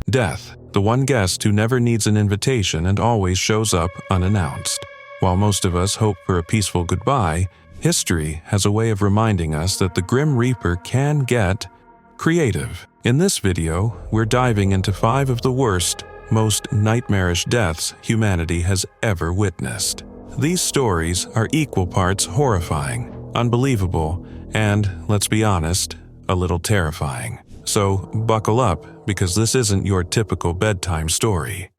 Death, the one guest who never needs an invitation and always shows up unannounced. While most of us hope for a peaceful goodbye, history has a way of reminding us that the Grim Reaper can get creative. In this video, we're diving into 5 of the worst, most nightmarish deaths humanity has ever witnessed. These stories are equal parts horrifying, unbelievable, and, let's be honest, a little terrifying. So buckle up, because this isn't your typical bedtime story.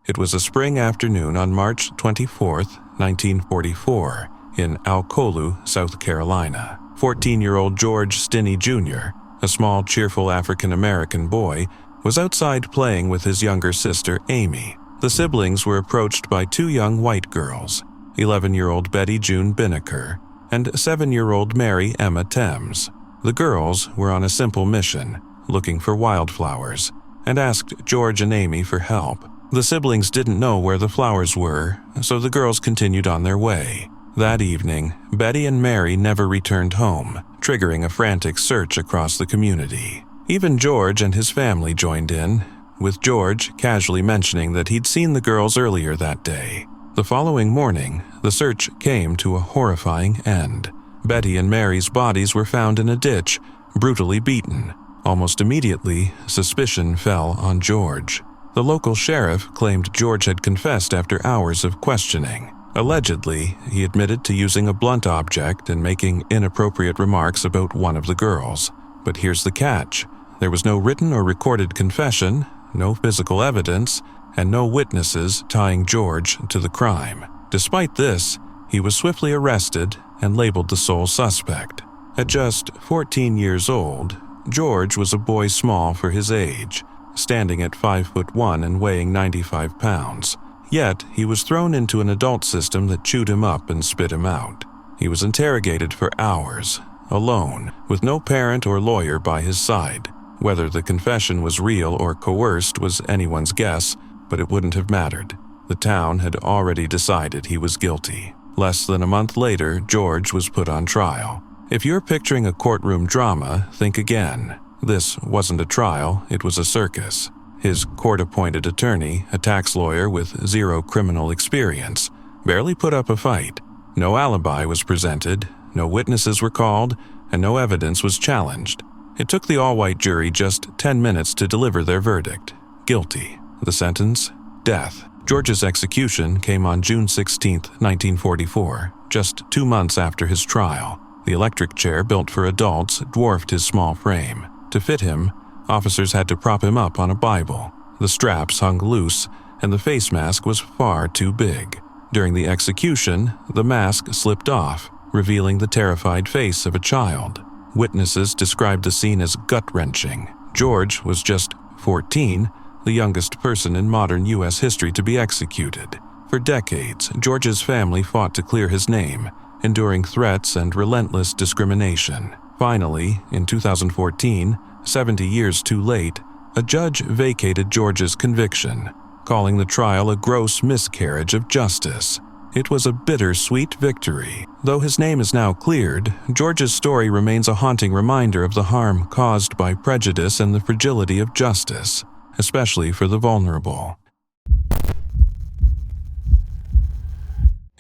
It was a spring afternoon on March 24, 1944, in Alcolu, South Carolina. 14-year-old George Stinney Jr., a small, cheerful African-American boy, was outside playing with his younger sister, Amy. The siblings were approached by 2 young white girls, 11-year-old Betty June Binnicker and 7-year-old Mary Emma Thames. The girls were on a simple mission, looking for wildflowers, and asked George and Amy for help. The siblings didn't know where the flowers were, so the girls continued on their way. That evening, Betty and Mary never returned home, triggering a frantic search across the community. Even George and his family joined in, with George casually mentioning that he'd seen the girls earlier that day. The following morning, the search came to a horrifying end. Betty and Mary's bodies were found in a ditch, brutally beaten. Almost immediately, suspicion fell on George. The local sheriff claimed George had confessed after hours of questioning. Allegedly, he admitted to using a blunt object and making inappropriate remarks about one of the girls. But here's the catch. There was no written or recorded confession, no physical evidence, and no witnesses tying George to the crime. Despite this, he was swiftly arrested and labeled the sole suspect. At just 14 years old, George was a boy small for his age, standing at 5'1" and weighing 95 pounds. Yet, he was thrown into an adult system that chewed him up and spit him out. He was interrogated for hours, alone, with no parent or lawyer by his side. Whether the confession was real or coerced was anyone's guess, but it wouldn't have mattered. The town had already decided he was guilty. Less than a month later, George was put on trial. If you're picturing a courtroom drama, think again. This wasn't a trial, it was a circus. His court-appointed attorney, a tax lawyer with 0 criminal experience, barely put up a fight. No alibi was presented, no witnesses were called, and no evidence was challenged. It took the all-white jury just 10 minutes to deliver their verdict: guilty. The sentence? Death. George's execution came on June 16, 1944, just 2 months after his trial. The electric chair built for adults dwarfed his small frame. To fit him, officers had to prop him up on a Bible. The straps hung loose, and the face mask was far too big. During the execution, the mask slipped off, revealing the terrified face of a child. Witnesses described the scene as gut-wrenching. George was just 14, the youngest person in modern U.S. history to be executed. For decades, George's family fought to clear his name, enduring threats and relentless discrimination. Finally, in 2014, 70 years too late, a judge vacated George's conviction, calling the trial a gross miscarriage of justice. It was a bittersweet victory. Though his name is now cleared, George's story remains a haunting reminder of the harm caused by prejudice and the fragility of justice, especially for the vulnerable.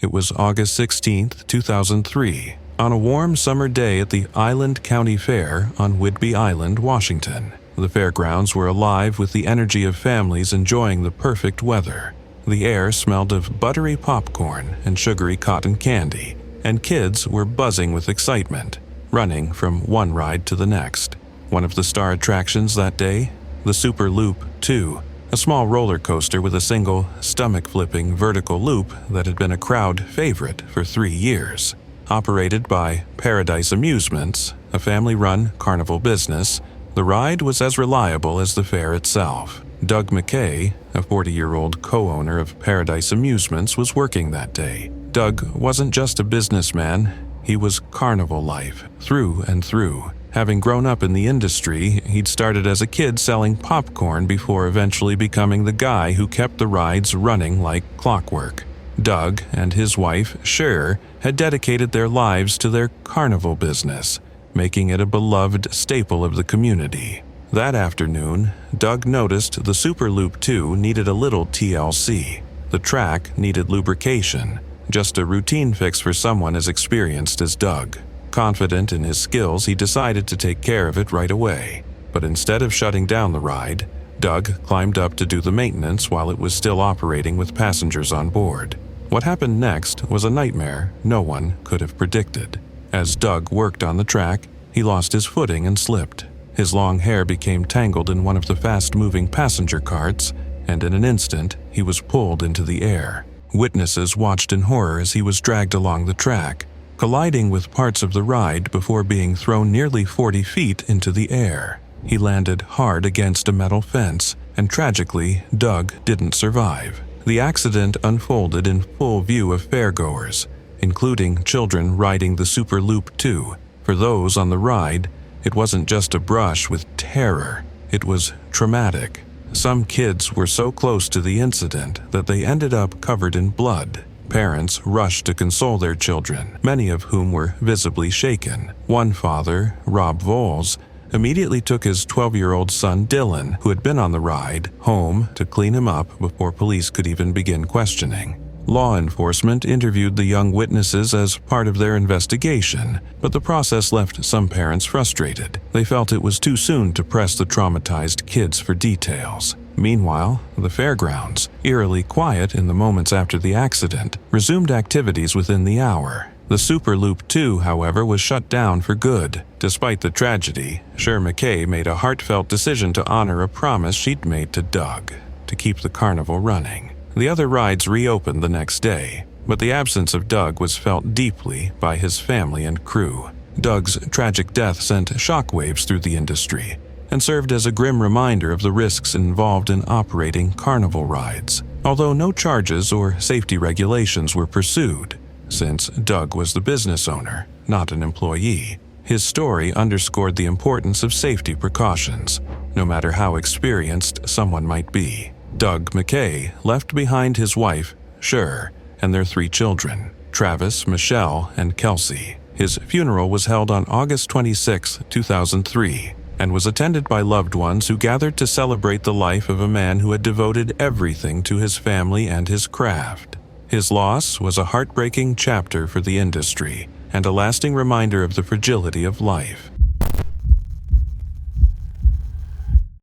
It was August 16, 2003, on a warm summer day at the Island County Fair on Whidbey Island, Washington. The fairgrounds were alive with the energy of families enjoying the perfect weather. The air smelled of buttery popcorn and sugary cotton candy, and kids were buzzing with excitement, running from one ride to the next. One of the star attractions that day? The Super Loop 2, a small roller coaster with a single, stomach-flipping vertical loop that had been a crowd favorite for 3 years. Operated by Paradise Amusements, a family-run Carnival business, the ride was as reliable as the fair itself. Doug McKay, a 40-year-old co-owner of Paradise Amusements, was working that day. Doug wasn't just a businessman, he was Carnival life, through and through. Having grown up in the industry, he'd started as a kid selling popcorn before eventually becoming the guy who kept the rides running like clockwork. Doug and his wife, Cher, had dedicated their lives to their Carnival business. making it a beloved staple of the community. That afternoon, Doug noticed the Super Loop 2 needed a little TLC. The track needed lubrication, just a routine fix for someone as experienced as Doug. Confident in his skills, he decided to take care of it right away. But instead of shutting down the ride, Doug climbed up to do the maintenance while it was still operating with passengers on board. What happened next was a nightmare no one could have predicted. As Doug worked on the track, he lost his footing and slipped. His long hair became tangled in one of the fast-moving passenger carts, and in an instant, he was pulled into the air. Witnesses watched in horror as he was dragged along the track, colliding with parts of the ride before being thrown nearly 40 feet into the air. He landed hard against a metal fence, and tragically, Doug didn't survive. The accident unfolded in full view of fairgoers, including children riding the Super Loop 2. For those on the ride, it wasn't just a brush with terror, it was traumatic. Some kids were so close to the incident that they ended up covered in blood. Parents rushed to console their children, many of whom were visibly shaken. One father, Rob Voles, immediately took his 12-year-old son Dylan, who had been on the ride, home to clean him up before police could even begin questioning. Law enforcement interviewed the young witnesses as part of their investigation, but the process left some parents frustrated. They felt it was too soon to press the traumatized kids for details. Meanwhile, the fairgrounds, eerily quiet in the moments after the accident, resumed activities within the hour. The Super Loop 2, however, was shut down for good. Despite the tragedy, Cher McKay made a heartfelt decision to honor a promise she'd made to Doug, to keep the carnival running. The other rides reopened the next day, but the absence of Doug was felt deeply by his family and crew. Doug's tragic death sent shockwaves through the industry and served as a grim reminder of the risks involved in operating carnival rides. Although no charges or safety regulations were pursued, since Doug was the business owner, not an employee, his story underscored the importance of safety precautions, no matter how experienced someone might be. Doug McKay left behind his wife, Cher, and their 3 children, Travis, Michelle, and Kelsey. His funeral was held on August 26, 2003, and was attended by loved ones who gathered to celebrate the life of a man who had devoted everything to his family and his craft. His loss was a heartbreaking chapter for the industry and a lasting reminder of the fragility of life.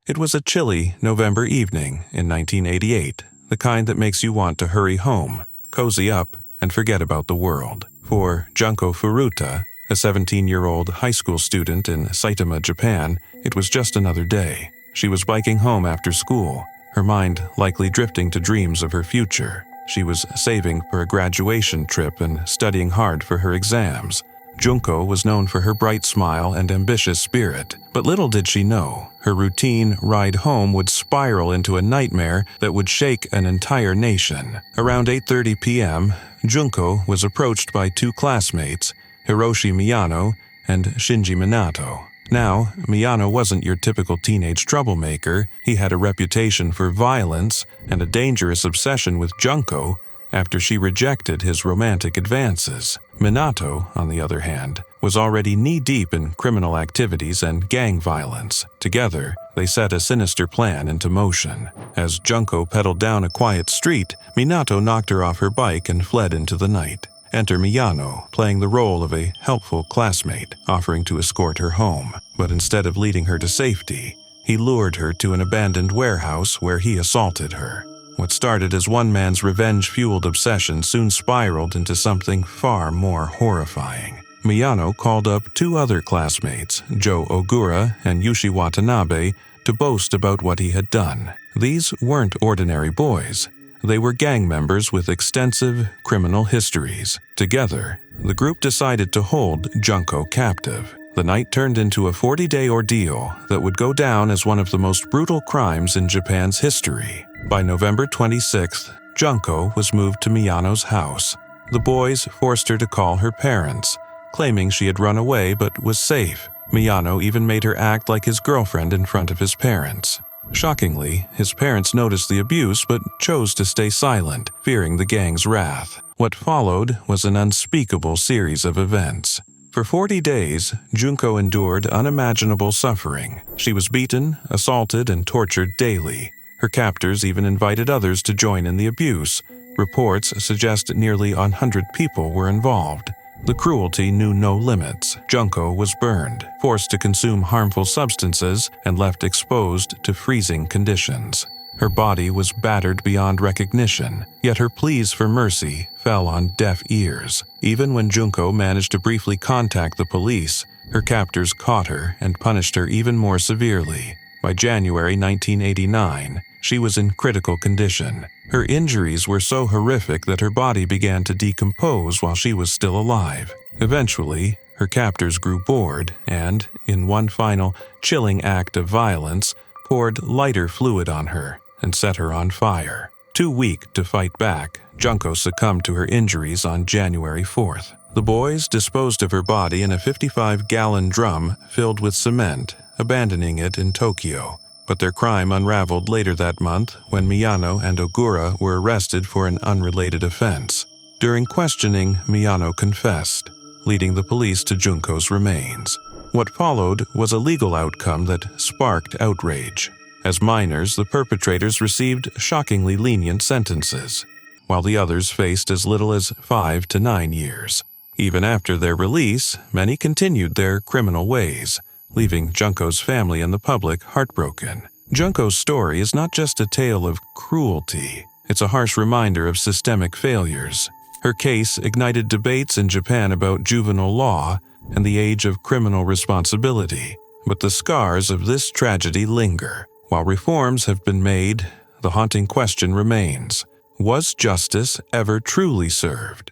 It was a chilly November evening in 1988, the kind that makes you want to hurry home, cozy up, and forget about the world. For Junko Furuta, a 17-year-old high school student in Saitama, Japan, it was just another day. She was biking home after school, her mind likely drifting to dreams of her future. She was saving for a graduation trip and studying hard for her exams. Junko was known for her bright smile and ambitious spirit, but little did she know, her routine ride home would spiral into a nightmare that would shake an entire nation. Around 8:30 p.m., Junko was approached by 2 classmates, Hiroshi Miyano and Shinji Minato. Now, Miyano wasn't your typical teenage troublemaker. He had a reputation for violence and a dangerous obsession with Junko after she rejected his romantic advances. Minato, on the other hand, was already knee-deep in criminal activities and gang violence. Together, they set a sinister plan into motion. As Junko pedaled down a quiet street, Minato knocked her off her bike and fled into the night. Enter Miyano, playing the role of a helpful classmate, offering to escort her home. But instead of leading her to safety, he lured her to an abandoned warehouse where he assaulted her. What started as one man's revenge-fueled obsession soon spiraled into something far more horrifying. Miyano called up 2 other classmates, Joe Ogura and Yushi Watanabe, to boast about what he had done. These weren't ordinary boys. They were gang members with extensive criminal histories. Together, the group decided to hold Junko captive. The night turned into a 40-day ordeal that would go down as one of the most brutal crimes in Japan's history. By November 26th, Junko was moved to Miyano's house. The boys forced her to call her parents, claiming she had run away but was safe. Miyano even made her act like his girlfriend in front of his parents. Shockingly, his parents noticed the abuse but chose to stay silent, fearing the gang's wrath. What followed was an unspeakable series of events. For 40 days, Junko endured unimaginable suffering. She was beaten, assaulted, and tortured daily. Her captors even invited others to join in the abuse. Reports suggest nearly 100 people were involved. The cruelty knew no limits. Junko was burned, forced to consume harmful substances, and left exposed to freezing conditions. Her body was battered beyond recognition, yet her pleas for mercy fell on deaf ears. Even when Junko managed to briefly contact the police, her captors caught her and punished her even more severely. By January 1989, she was in critical condition. Her injuries were so horrific that her body began to decompose while she was still alive. Eventually, her captors grew bored and, in one final, chilling act of violence, poured lighter fluid on her and set her on fire. Too weak to fight back, Junko succumbed to her injuries on January 4th. The boys disposed of her body in a 55-gallon drum filled with cement, abandoning it in Tokyo. But their crime unraveled later that month when Miyano and Ogura were arrested for an unrelated offense. During questioning, Miyano confessed, leading the police to Junko's remains. What followed was a legal outcome that sparked outrage. As minors, the perpetrators received shockingly lenient sentences, while the others faced as little as 5 to 9 years. Even after their release, many continued their criminal ways, leaving Junko's family and the public heartbroken. Junko's story is not just a tale of cruelty, it's a harsh reminder of systemic failures. Her case ignited debates in Japan about juvenile law and the age of criminal responsibility. But the scars of this tragedy linger. While reforms have been made, the haunting question remains: was justice ever truly served?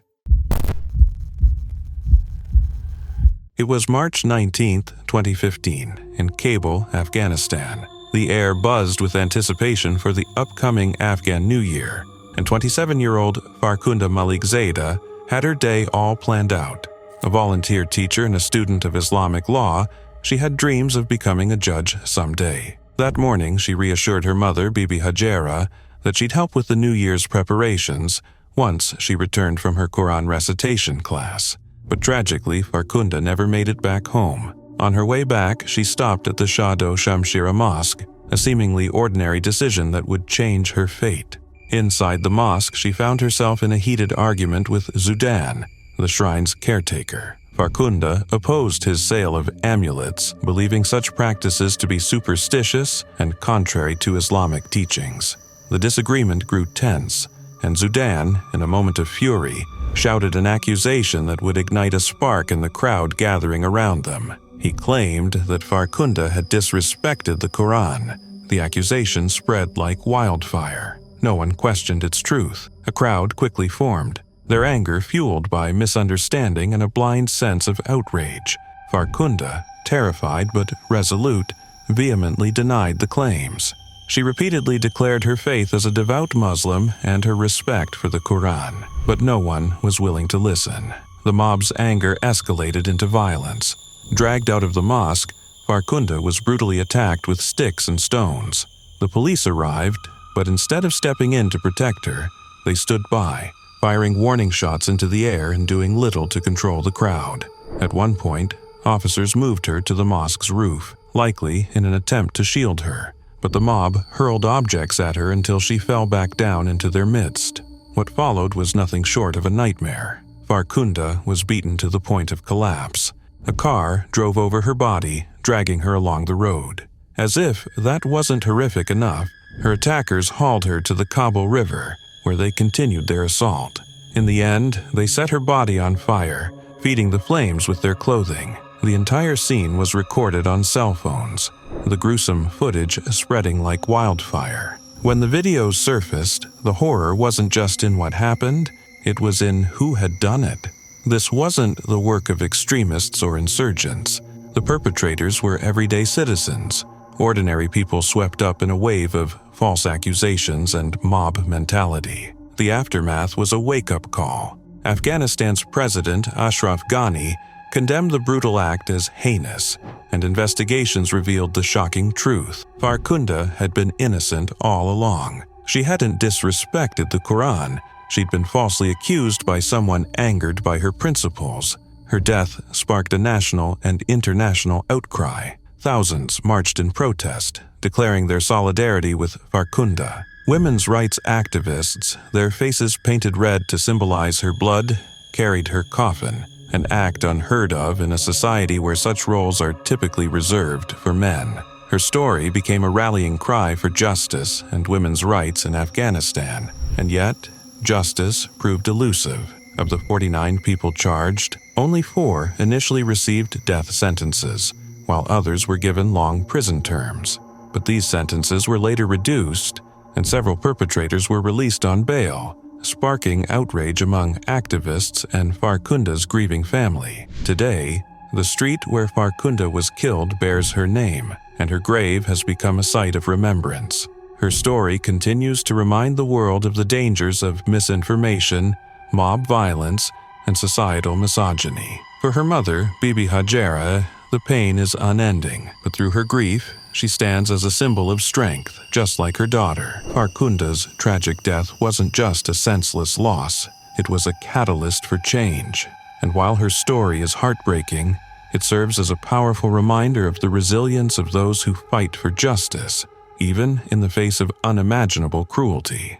It was March 19, 2015, in Kabul, Afghanistan. The air buzzed with anticipation for the upcoming Afghan New Year, and 27-year-old Farkhunda Malikzada had her day all planned out. A volunteer teacher and a student of Islamic law, she had dreams of becoming a judge someday. That morning, she reassured her mother, Bibi Hajera, that she'd help with the New Year's preparations once she returned from her Quran recitation class. But tragically, Farkhunda never made it back home. On her way back, she stopped at the Shado Shamshira Mosque, a seemingly ordinary decision that would change her fate. Inside the mosque, she found herself in a heated argument with Zudan, the shrine's caretaker. Farkhunda opposed his sale of amulets, believing such practices to be superstitious and contrary to Islamic teachings. The disagreement grew tense, and Zudan, in a moment of fury, shouted an accusation that would ignite a spark in the crowd gathering around them. He claimed that Farkhunda had disrespected the Quran. The accusation spread like wildfire. No one questioned its truth. A crowd quickly formed, their anger fueled by misunderstanding and a blind sense of outrage. Farkhunda, terrified but resolute, vehemently denied the claims. She repeatedly declared her faith as a devout Muslim and her respect for the Quran, but no one was willing to listen. The mob's anger escalated into violence. Dragged out of the mosque, Farkhunda was brutally attacked with sticks and stones. The police arrived, but instead of stepping in to protect her, they stood by, firing warning shots into the air and doing little to control the crowd. At one point, officers moved her to the mosque's roof, likely in an attempt to shield her, but the mob hurled objects at her until she fell back down into their midst. What followed was nothing short of a nightmare. Farkhunda was beaten to the point of collapse. A car drove over her body, dragging her along the road. As if that wasn't horrific enough, her attackers hauled her to the Kabul River, where they continued their assault. In the end, they set her body on fire, feeding the flames with their clothing. The entire scene was recorded on cell phones, the gruesome footage spreading like wildfire. When the videos surfaced, the horror wasn't just in what happened, it was in who had done it. This wasn't the work of extremists or insurgents. The perpetrators were everyday citizens, ordinary people swept up in a wave of false accusations and mob mentality. The aftermath was a wake-up call. Afghanistan's President Ashraf Ghani condemned the brutal act as heinous, and investigations revealed the shocking truth. Farkhunda had been innocent all along. She hadn't disrespected the Quran. She'd been falsely accused by someone angered by her principles. Her death sparked a national and international outcry. Thousands marched in protest, declaring their solidarity with Farkhunda. Women's rights activists, their faces painted red to symbolize her blood, carried her coffin, an act unheard of in a society where such roles are typically reserved for men. Her story became a rallying cry for justice and women's rights in Afghanistan, and yet, justice proved elusive. Of the 49 people charged, only 4 initially received death sentences, while others were given long prison terms. But these sentences were later reduced, and several perpetrators were released on bail, sparking outrage among activists and Farkhunda's grieving family. Today, the street where Farkhunda was killed bears her name, and her grave has become a site of remembrance. Her story continues to remind the world of the dangers of misinformation, mob violence, and societal misogyny. For her mother, Bibi Hajara, the pain is unending, but through her grief, she stands as a symbol of strength, just like her daughter. Farkhunda's tragic death wasn't just a senseless loss, it was a catalyst for change. And while her story is heartbreaking, it serves as a powerful reminder of the resilience of those who fight for justice, even in the face of unimaginable cruelty.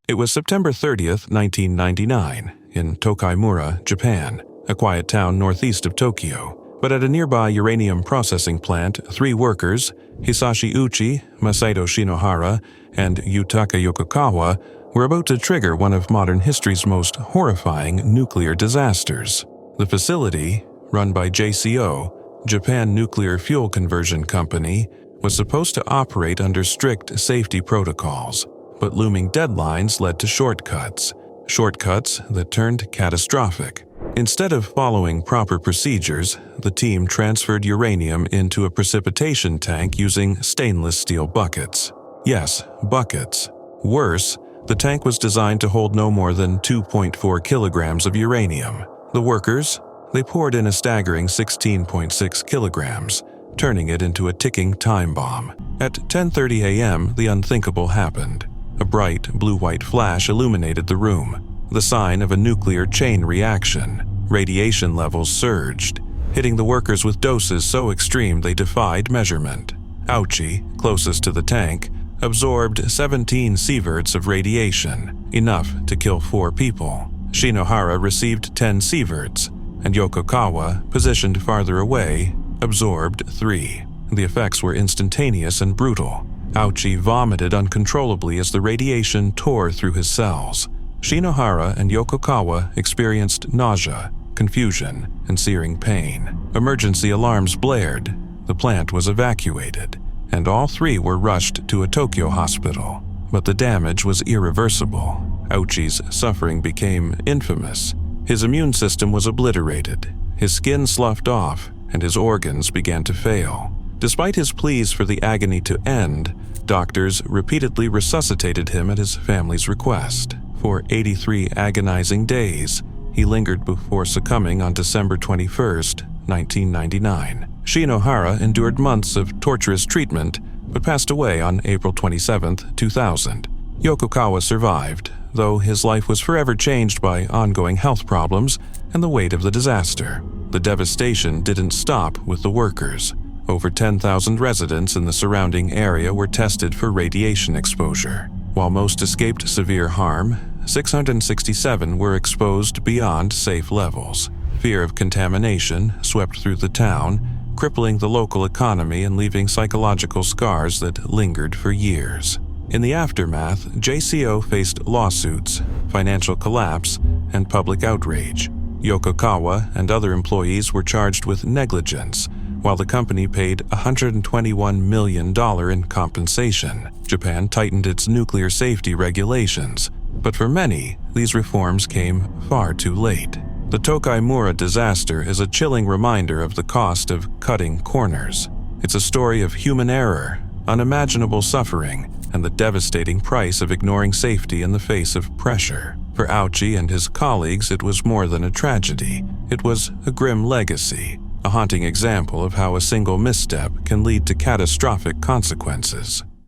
It was September 30th, 1999, in Tokai-mura, Japan, a quiet town northeast of Tokyo. But at a nearby uranium processing plant, 3 workers, Hisashi Uchi, Masato Shinohara, and Yutaka Yokokawa, were about to trigger one of modern history's most horrifying nuclear disasters. The facility, run by JCO, Japan Nuclear Fuel Conversion Company, was supposed to operate under strict safety protocols, but looming deadlines led to shortcuts that turned catastrophic. Instead of following proper procedures, the team transferred uranium into a precipitation tank using stainless steel buckets. Yes, buckets. Worse, the tank was designed to hold no more than 2.4 kilograms of uranium. The workers, they poured in a staggering 16.6 kilograms, turning it into a ticking time bomb. At 10:30 a.m., the unthinkable happened. A bright blue-white flash illuminated the room, the sign of a nuclear chain reaction. Radiation levels surged, hitting the workers with doses so extreme they defied measurement. Ouchi, closest to the tank, absorbed 17 sieverts of radiation, enough to kill 4 people. Shinohara received 10 sieverts, and Yokokawa, positioned farther away, absorbed 3. The effects were instantaneous and brutal. Ouchi vomited uncontrollably as the radiation tore through his cells. Shinohara and Yokokawa experienced nausea, confusion, and searing pain. Emergency alarms blared. The plant was evacuated, and all 3 were rushed to a Tokyo hospital. But the damage was irreversible. Ouchi's suffering became infamous. His immune system was obliterated, his skin sloughed off, and his organs began to fail. Despite his pleas for the agony to end, doctors repeatedly resuscitated him at his family's request. For 83 agonizing days, he lingered before succumbing on December 21st, 1999. Shinohara endured months of torturous treatment, but passed away on April 27, 2000. Yokokawa survived, though his life was forever changed by ongoing health problems and the weight of the disaster. The devastation didn't stop with the workers. Over 10,000 residents in the surrounding area were tested for radiation exposure. While most escaped severe harm, 667 were exposed beyond safe levels. Fear of contamination swept through the town, crippling the local economy and leaving psychological scars that lingered for years. In the aftermath, JCO faced lawsuits, financial collapse, and public outrage. Yokokawa and other employees were charged with negligence, while the company paid $121 million in compensation. Japan tightened its nuclear safety regulations, but for many, these reforms came far too late. The Tokai-mura disaster is a chilling reminder of the cost of cutting corners. It's a story of human error, unimaginable suffering, and the devastating price of ignoring safety in the face of pressure. For Ouchi and his colleagues, it was more than a tragedy. It was a grim legacy, a haunting example of how a single misstep can lead to catastrophic consequences.